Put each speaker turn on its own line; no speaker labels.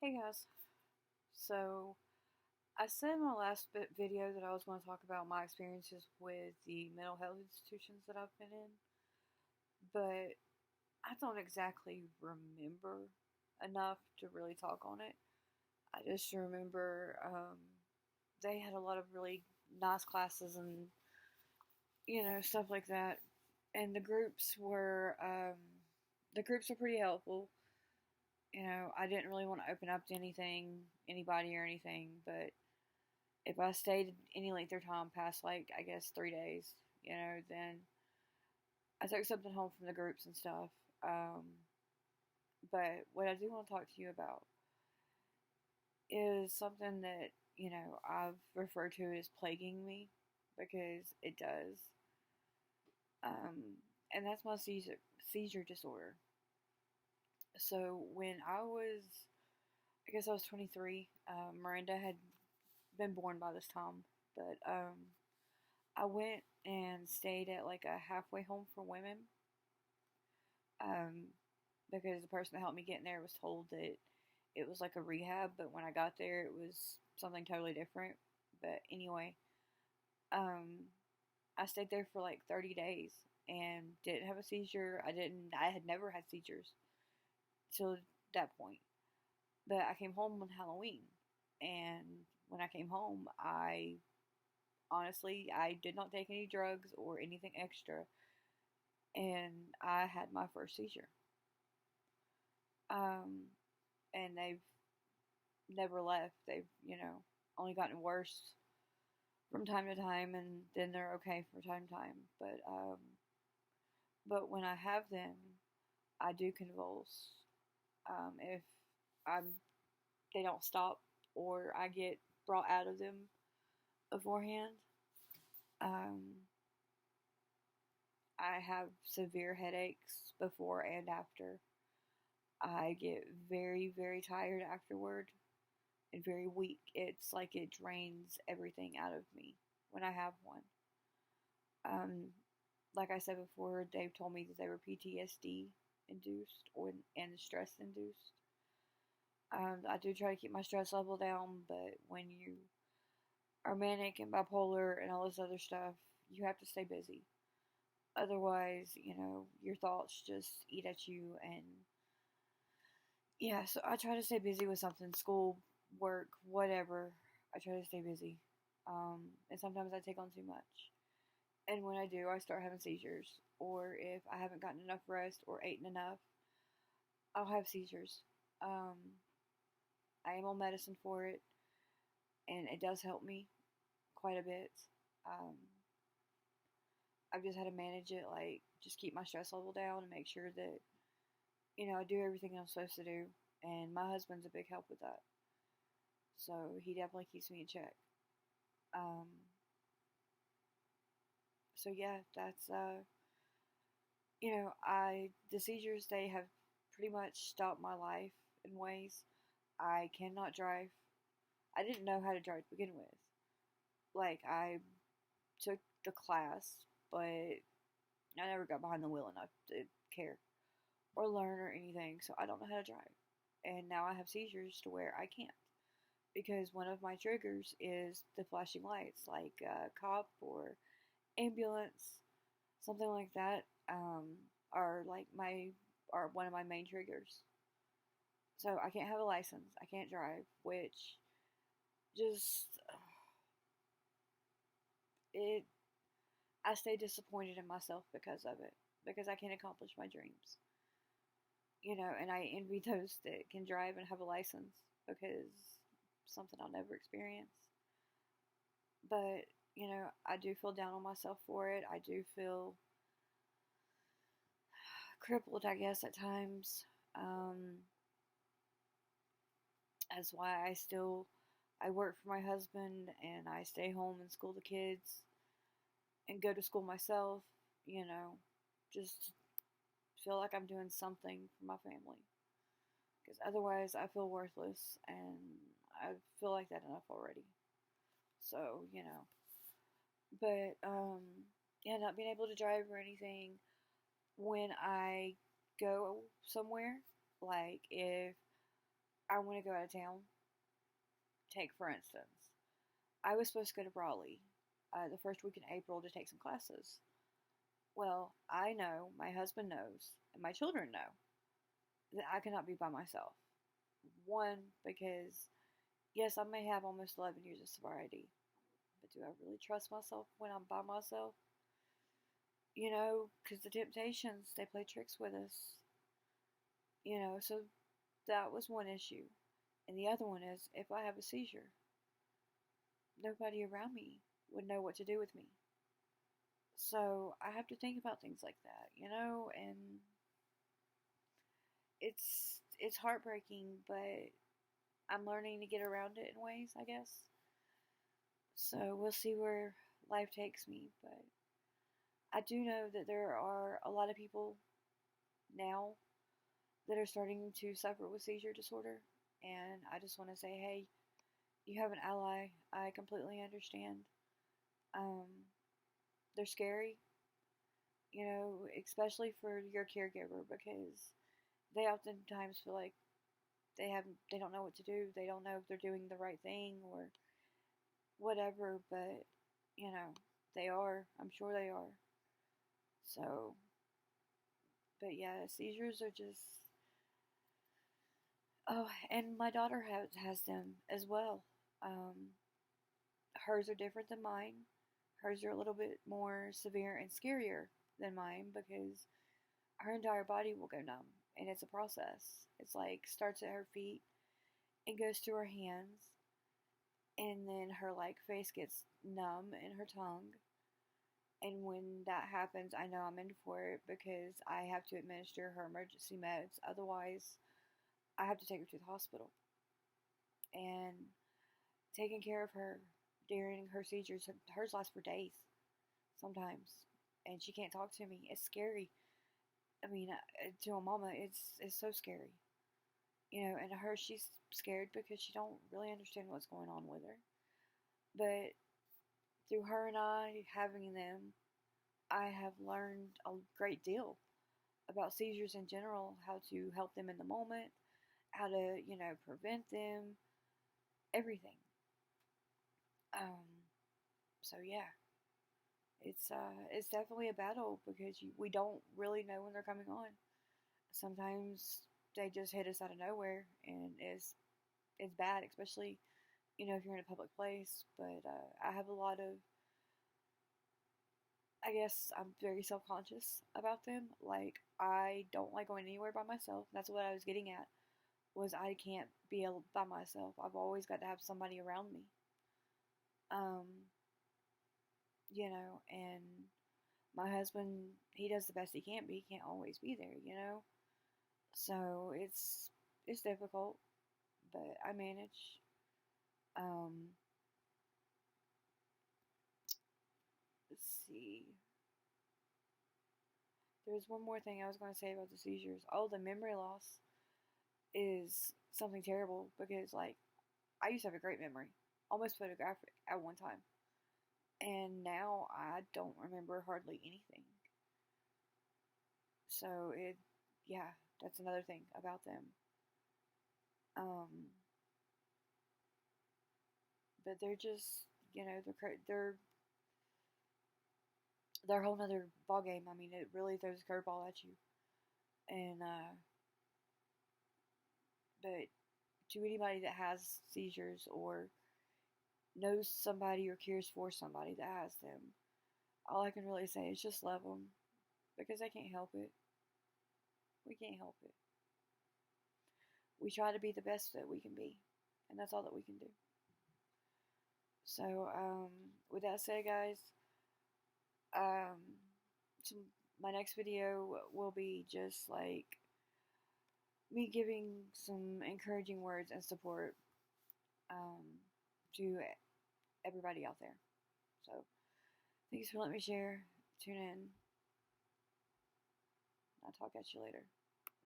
Hey guys, so I said in my last video that I was going to talk about my experiences with the mental health institutions that I've been in, but I don't exactly remember enough to really talk on it. I just remember they had a lot of really nice classes and stuff like that, and the groups were pretty helpful. I didn't really want to open up to anybody or anything, but if I stayed any length of time past, like, I guess 3 days, then I took something home from the groups and stuff. Um, but what I do want to talk to you about is something that, I've referred to as plaguing me because it does. Um, and that's my seizure disorder. So when I guess I was 23, Miranda had been born by this time, but I went and stayed at like a halfway home for women, um, because the person that helped me get in there was told that it was like a rehab, but when I got there, it was something totally different. But anyway, um, I stayed there for like 30 days and didn't have a seizure. I had never had seizures till that point. But I came home on Halloween, and when I came home, I did not take any drugs or anything extra, and I had my first seizure. Um, and they've never left. They've, only gotten worse from time to time, and then they're okay from time to time. But when I have them, I do convulse. If I'm, they don't stop, or I get brought out of them beforehand. Um, I have severe headaches before and after. I get very, very tired afterward and very weak. It's like it drains everything out of me when I have one. Um, like I said before, they've told me that they were PTSD induced and stress induced. I do try to keep my stress level down, but when you are manic and bipolar and all this other stuff, you have to stay busy. Otherwise, your thoughts just eat at you. And yeah, so I try to stay busy with something, school, work, whatever. I try to stay busy. And sometimes I take on too much. And when I do, I start having seizures. Or if I haven't gotten enough rest or eaten enough, I'll have seizures. Um, I am on medicine for it, and it does help me quite a bit. Um, I've just had to manage it, like, just keep my stress level down and make sure that, I do everything I'm supposed to do. And my husband's a big help with that. So he definitely keeps me in check. Um, so yeah, that's, the seizures, they have pretty much stopped my life in ways. I cannot drive. I didn't know how to drive to begin with. Like, I took the class, but I never got behind the wheel enough to care or learn or anything, so I don't know how to drive. And now I have seizures to where I can't. Because one of my triggers is the flashing lights, like a cop or ambulance, something like that, are like are one of my main triggers. So I can't have a license, I can't drive, which just it I stay disappointed in myself because of it, because I can't accomplish my dreams. And I envy those that can drive and have a license, because something I'll never experience. But, I do feel down on myself for it. I do feel crippled, I guess, at times. That's why I work for my husband, and I stay home and school the kids and go to school myself, just feel like I'm doing something for my family. Because otherwise, I feel worthless, and I feel like that enough already. So, But, yeah, not being able to drive or anything when I go somewhere, like if I want to go out of town. Take, for instance, I was supposed to go to Raleigh the first week in April to take some classes. Well, I know, my husband knows, and my children know that I cannot be by myself. One, because yes, I may have almost 11 years of sobriety, but do I really trust myself when I'm by myself? Because the temptations, they play tricks with us. So that was one issue. And the other one is if I have a seizure, nobody around me would know what to do with me. So I have to think about things like that, and it's heartbreaking, but I'm learning to get around it in ways, I guess. So we'll see where life takes me, but I do know that there are a lot of people now that are starting to suffer with seizure disorder, and I just want to say, hey, you have an ally. I completely understand. Um, they're scary, especially for your caregiver because they oftentimes feel like they don't know what to do. They don't know if they're doing the right thing or whatever, but they are. I'm sure they are. So, but yeah, seizures are just oh, and my daughter has them as well. Um, Hers are different than mine. Hers are a little bit more severe and scarier than mine because her entire body will go numb, and it's a process. It's like starts at her feet and goes to her hands, and then her like face gets numb in her tongue. And when that happens, I know I'm in for it because I have to administer her emergency meds. Otherwise, I have to take her to the hospital. And taking care of her during her seizures, hers last for days sometimes, and she can't talk to me. It's scary. I mean, to a mama, it's so scary, And her, she's scared because she don't really understand what's going on with her. But through her and I having them, I have learned a great deal about seizures in general, how to help them in the moment, how to prevent them, everything. Um, so yeah, it's definitely a battle because we don't really know when they're coming on. Sometimes they just hit us out of nowhere, and it's bad, especially if you're in a public place. But I have a lot of, I guess I'm very self conscious about them. Like I don't like going anywhere by myself. That's what I was getting at. Was I can't be able by myself. I've always got to have somebody around me. Um, and my husband, he does the best he can be. He can't always be there. So it's difficult, but I manage. Um, let's see. There's one more thing I was going to say about the seizures. Oh, the memory loss is something terrible because, like, I used to have a great memory, almost photographic at one time, and now I don't remember hardly anything. So yeah, that's another thing about them. Um, but they're just, they're a whole nother ball game. I mean, it really throws a curveball at you, and but to anybody that has seizures or knows somebody or cares for somebody that has them, all I can really say is just love them because they can't help it. We can't help it. We try to be the best that we can be, and that's all that we can do. So, with that said, guys, um, so my next video will be just like me giving some encouraging words and support um, to everybody out there. So, thanks for letting me share. Tune in. I'll talk at you later.